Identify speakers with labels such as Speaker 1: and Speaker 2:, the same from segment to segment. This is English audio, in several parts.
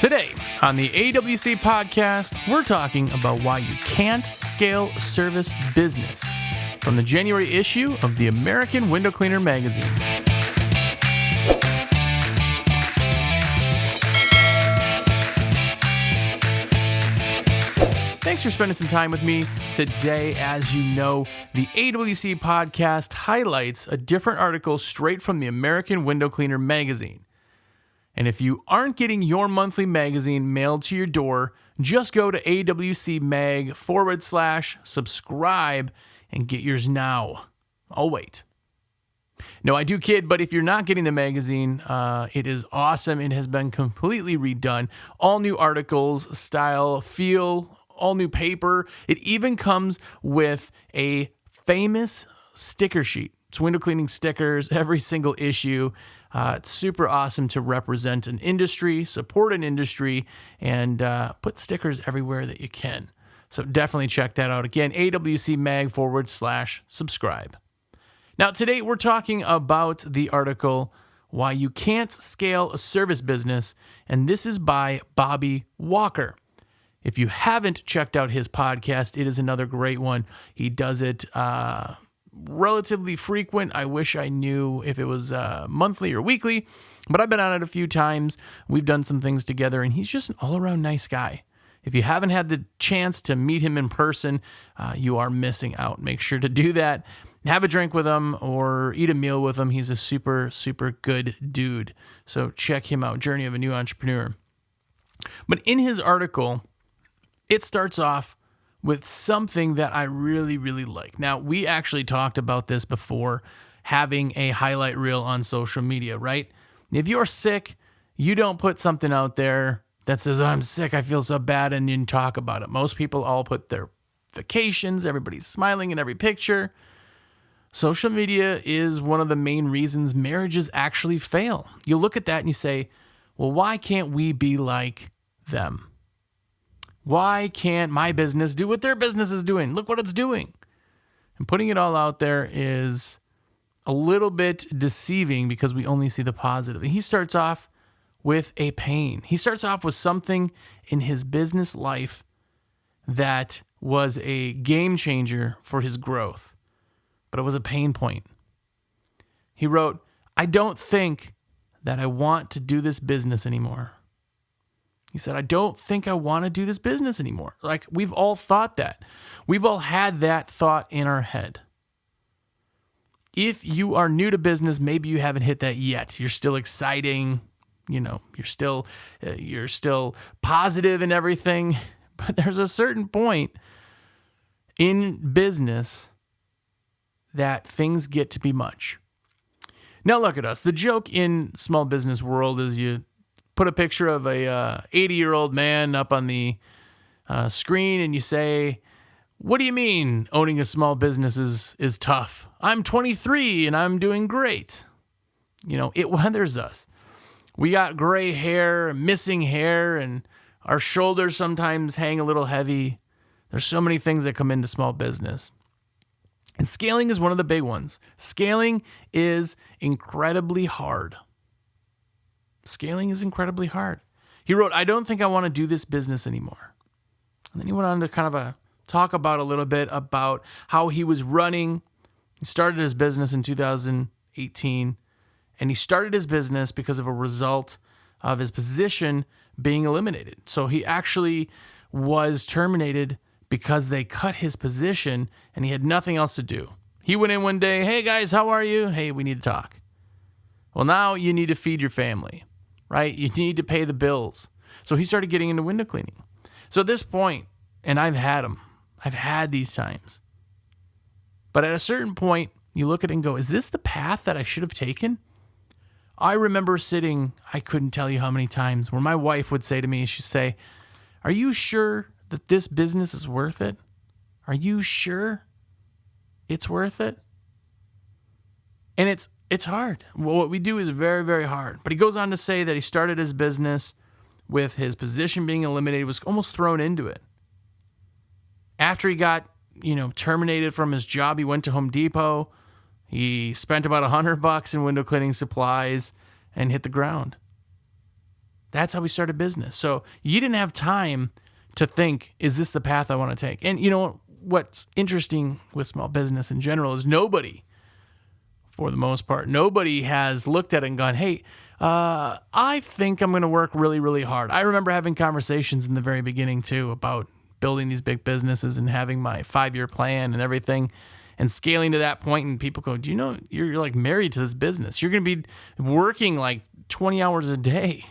Speaker 1: Today on the AWC podcast, we're talking about why you can't scale a service business from the January issue of the American Window Cleaner Magazine. Thanks for spending some time with me today. As you know, the AWC podcast highlights a different article straight from the American Window Cleaner Magazine. And if you aren't getting your monthly magazine mailed to your door, just go to awcmag.com/subscribe and get yours now. I'll wait. No, I do kid, but if you're not getting the magazine, it is awesome. It has been completely redone. All new articles, style, feel, all new paper. It even comes with a famous sticker sheet. It's window cleaning stickers, every single issue. It's super awesome to represent an industry, support an industry, and put stickers everywhere that you can. So definitely check that out. Again, awcmag.com/subscribe. Now, today we're talking about the article, Why You Can't Scale a Service Business, and this is by Bobby Walker. If you haven't checked out his podcast, it is another great one. He does it relatively frequent. I wish I knew if it was monthly or weekly, but I've been on it a few times. We've done some things together, and he's just an all-around nice guy. If you haven't had the chance to meet him in person, you are missing out. Make sure to do that. Have a drink with him or eat a meal with him. He's a super, super good dude. So check him out, Journey of a New Entrepreneur. But in his article, it starts off with something that I really, really like. Now, we actually talked about this before, having a highlight reel on social media, right? If you're sick, you don't put something out there that says, "I'm sick, I feel so bad," and you talk about it. Most people all put their vacations, everybody's smiling in every picture. Social media is one of the main reasons marriages actually fail. You look at that and you say, well, why can't we be like them? Why can't my business do what their business is doing? Look what it's doing. And putting it all out there is a little bit deceiving because we only see the positive. And he starts off with a pain. He starts off with something in his business life that was a game changer for his growth, but it was a pain point. He wrote, "I don't think that I want to do this business anymore." He said, "I don't think I want to do this business anymore." Like, we've all thought that. We've all had that thought in our head. If you are new to business, maybe you haven't hit that yet. You're still exciting. You're still positive and everything. But there's a certain point in business that things get to be much. Now look at us. The joke in small business world is you put a picture of a 80-year-old man up on the screen and you say, "What do you mean owning a small business is tough? I'm 23 and I'm doing great." It weathers us. We got gray hair, missing hair, and our shoulders sometimes hang a little heavy. There's so many things that come into small business. And scaling is one of the big ones. Scaling is incredibly hard. Scaling is incredibly hard. He wrote, "I don't think I want to do this business anymore." And then he went on to kind of talk about a little bit about how he was running. He started his business in 2018, and he started his business because of a result of his position being eliminated. So he actually was terminated because they cut his position and he had nothing else to do. He went in one day, "Hey guys, how are you? Hey, we need to talk." Well, now you need to feed your family, right? You need to pay the bills. So he started getting into window cleaning. So at this point, and I've had these times. But at a certain point, you look at it and go, is this the path that I should have taken? I remember sitting, I couldn't tell you how many times, where my wife would say to me, she'd say, "Are you sure that this business is worth it? Are you sure it's worth it?" And it's hard. Well, what we do is very, very hard. But he goes on to say that he started his business with his position being eliminated, was almost thrown into it. After he got, terminated from his job, he went to Home Depot. He spent about $100 in window cleaning supplies and hit the ground. That's how we started business. So you didn't have time to think, is this the path I want to take? And you know what's interesting with small business in general is nobody, for the most part, nobody has looked at it and gone, hey, I think I'm going to work really, really hard. I remember having conversations in the very beginning too about building these big businesses and having my 5-year plan and everything and scaling to that point. And people go, do you know, you're like married to this business. You're going to be working like 20 hours a day.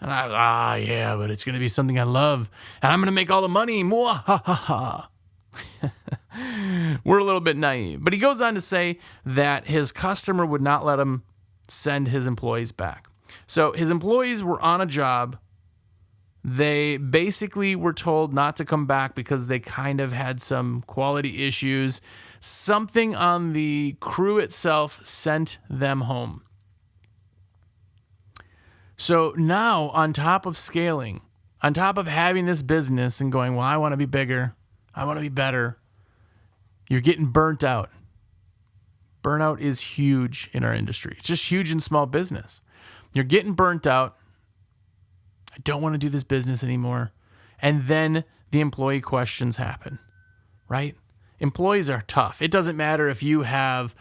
Speaker 1: And yeah, but it's going to be something I love and I'm going to make all the money. We're a little bit naive. But he goes on to say that his customer would not let him send his employees back. So his employees were on a job. They basically were told not to come back because they kind of had some quality issues. Something on the crew itself sent them home. So now, on top of scaling, on top of having this business and going, well, I want to be bigger, I want to be better, you're getting burnt out. Burnout is huge in our industry. It's just huge in small business. You're getting burnt out. I don't want to do this business anymore. And then the employee questions happen, right? Employees are tough. It doesn't matter if you have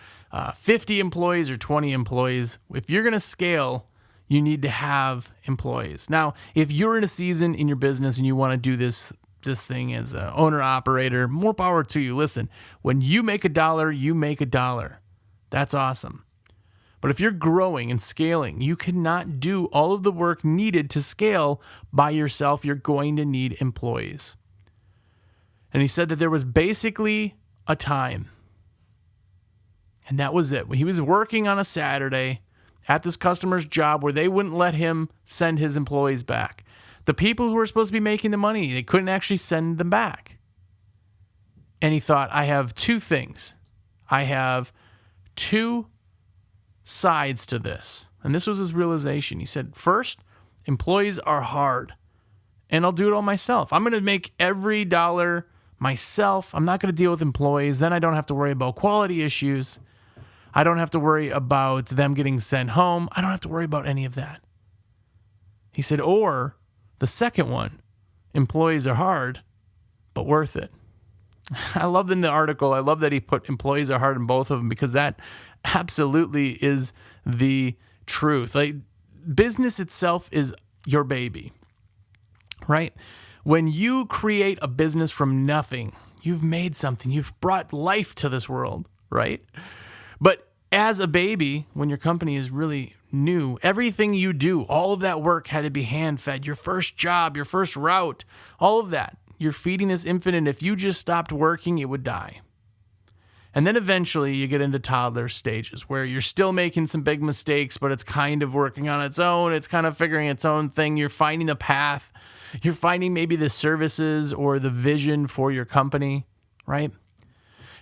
Speaker 1: 50 employees or 20 employees. If you're going to scale, you need to have employees. Now, if you're in a season in your business and you want to do this thing as an owner-operator, more power to you. Listen, when you make $1, you make $1. That's awesome. But if you're growing and scaling, you cannot do all of the work needed to scale by yourself. You're going to need employees. And he said that there was basically a time, and that was it. He was working on a Saturday at this customer's job where they wouldn't let him send his employees back. The people who were supposed to be making the money, they couldn't actually send them back. And he thought, I have two things. I have two sides to this. And this was his realization. He said, first, employees are hard, and I'll do it all myself. I'm going to make every dollar myself. I'm not going to deal with employees. Then I don't have to worry about quality issues. I don't have to worry about them getting sent home. I don't have to worry about any of that. He said, or the second one, employees are hard, but worth it. I love in the article, I love that he put employees are hard in both of them because that absolutely is the truth. Like, business itself is your baby, right? When you create a business from nothing, you've made something. You've brought life to this world, right? But as a baby, when your company is really new, everything you do, all of that work had to be hand-fed. Your first job, your first route, all of that. You're feeding this infant, and if you just stopped working, it would die. And then eventually you get into toddler stages where you're still making some big mistakes, but it's kind of working on its own. It's kind of figuring its own thing. You're finding the path. You're finding maybe the services or the vision for your company, right?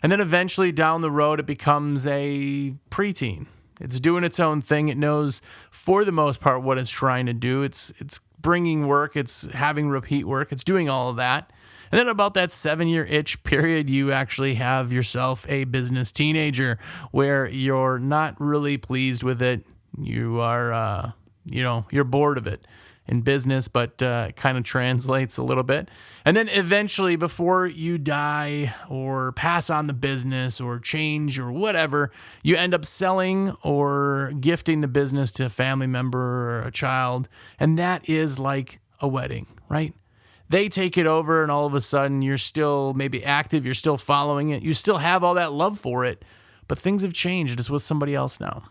Speaker 1: And then eventually down the road, it becomes a preteen. It's doing its own thing. It knows for the most part what it's trying to do. It's bringing work. It's having repeat work. It's doing all of that. And then about that 7-year itch period, you actually have yourself a business teenager where you're not really pleased with it. You are, you're bored of it in business, but it kind of translates a little bit. And then eventually, before you die or pass on the business or change or whatever, you end up selling or gifting the business to a family member or a child. And that is like a wedding, right? They take it over and all of a sudden you're still maybe active, you're still following it, you still have all that love for it, but things have changed. It's with somebody else now.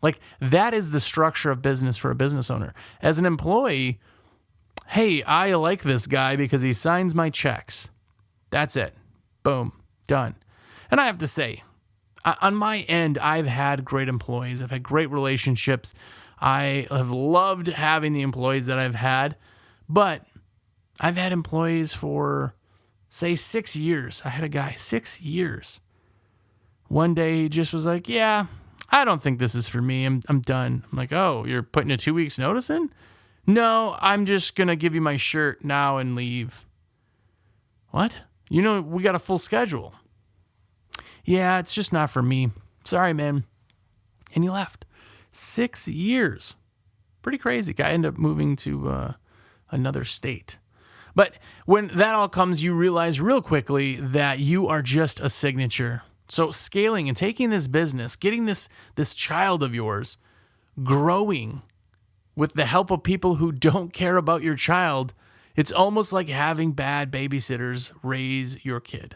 Speaker 1: Like, that is the structure of business for a business owner. As an employee, hey, I like this guy because he signs my checks. That's it. Boom. Done. And I have to say, on my end, I've had great employees. I've had great relationships. I have loved having the employees that I've had, but I've had employees for, say, 6 years. I had a guy, 6 years. One day he just was like, yeah, I don't think this is for me. I'm done. I'm like, oh, you're putting a 2 weeks notice in? No, I'm just going to give you my shirt now and leave. What? You know, we got a full schedule. Yeah, it's just not for me. Sorry, man. And he left. 6 years. Pretty crazy. Guy ended up moving to another state. But when that all comes, you realize real quickly that you are just a signature. So scaling and taking this business, getting this child of yours growing with the help of people who don't care about your child, it's almost like having bad babysitters raise your kid.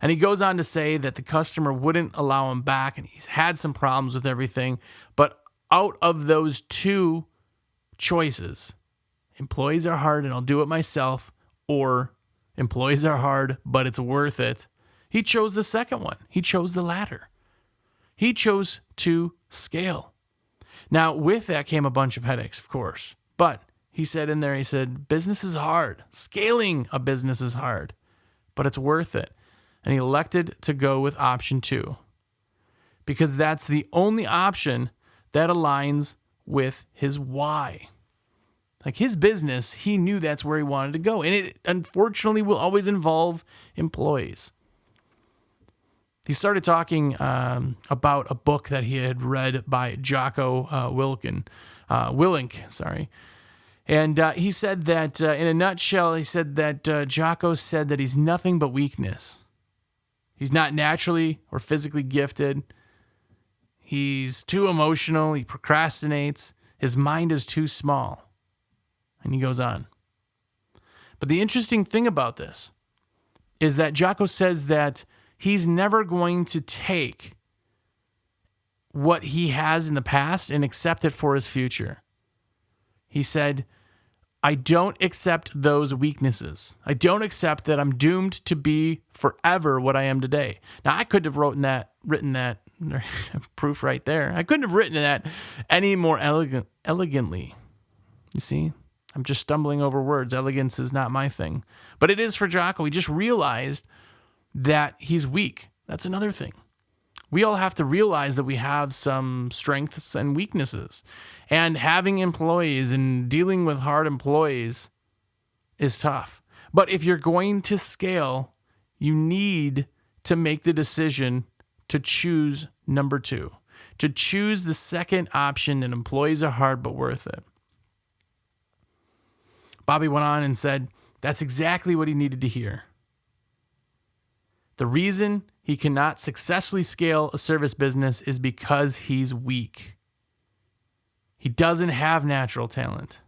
Speaker 1: And he goes on to say that the customer wouldn't allow him back, and he's had some problems with everything. But out of those two choices, employees are hard and I'll do it myself, or employees are hard but it's worth it, he chose the second one. He chose the latter. He chose to scale. Now, with that came a bunch of headaches, of course. But he said in there, he said, business is hard. Scaling a business is hard, but it's worth it. And he elected to go with option 2 because that's the only option that aligns with his why. Like his business, he knew that's where he wanted to go. And it unfortunately will always involve employees. He started talking about a book that he had read by Jocko Willink. And he said that, in a nutshell, he said that Jocko said that he's nothing but weakness. He's not naturally or physically gifted. He's too emotional. He procrastinates. His mind is too small. And he goes on. But the interesting thing about this is that Jocko says that he's never going to take what he has in the past and accept it for his future. He said, I don't accept those weaknesses. I don't accept that I'm doomed to be forever what I am today. Now, I could have written that proof right there. I couldn't have written that any more elegantly. You see, I'm just stumbling over words. Elegance is not my thing. But it is for Jocko. He just realized that he's weak. That's another thing. We all have to realize that we have some strengths and weaknesses. And having employees and dealing with hard employees is tough. But if you're going to scale, you need to make the decision to choose number 2, to choose the second option, and employees are hard but worth it. Bobby went on and said that's exactly what he needed to hear. The reason he cannot successfully scale a service business is because he's weak. He doesn't have natural talent.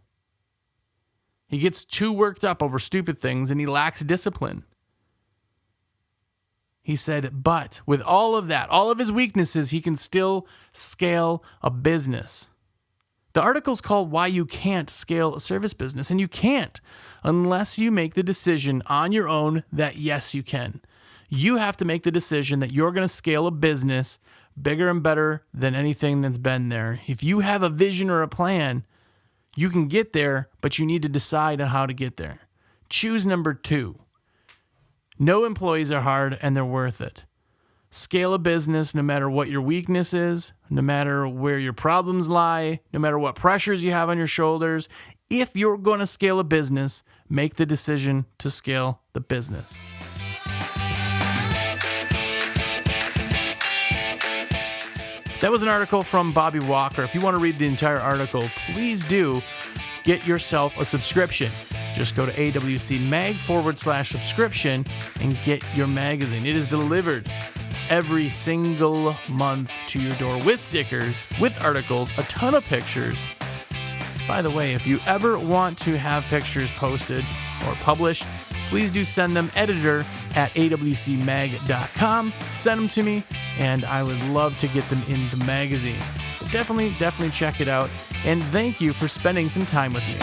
Speaker 1: He gets too worked up over stupid things and he lacks discipline. He said, but with all of that, all of his weaknesses, he can still scale a business. The article's called Why You Can't Scale a Service Business, and you can't unless you make the decision on your own that yes, you can. You have to make the decision that you're going to scale a business bigger and better than anything that's been there. If you have a vision or a plan, you can get there, but you need to decide on how to get there. Choose number 2. No employees are hard and they're worth it. Scale a business no matter what your weakness is, no matter where your problems lie, no matter what pressures you have on your shoulders. If you're going to scale a business, make the decision to scale the business. That was an article from Bobby Walker. If you want to read the entire article, please do get yourself a subscription. Just go to awcmag.com/subscription and get your magazine. It is delivered every single month to your door with stickers, with articles, a ton of pictures. By the way, if you ever want to have pictures posted or published, please do send them editor@awcmag.com. Send them to me, and I would love to get them in the magazine. But definitely check it out, and thank you for spending some time with me.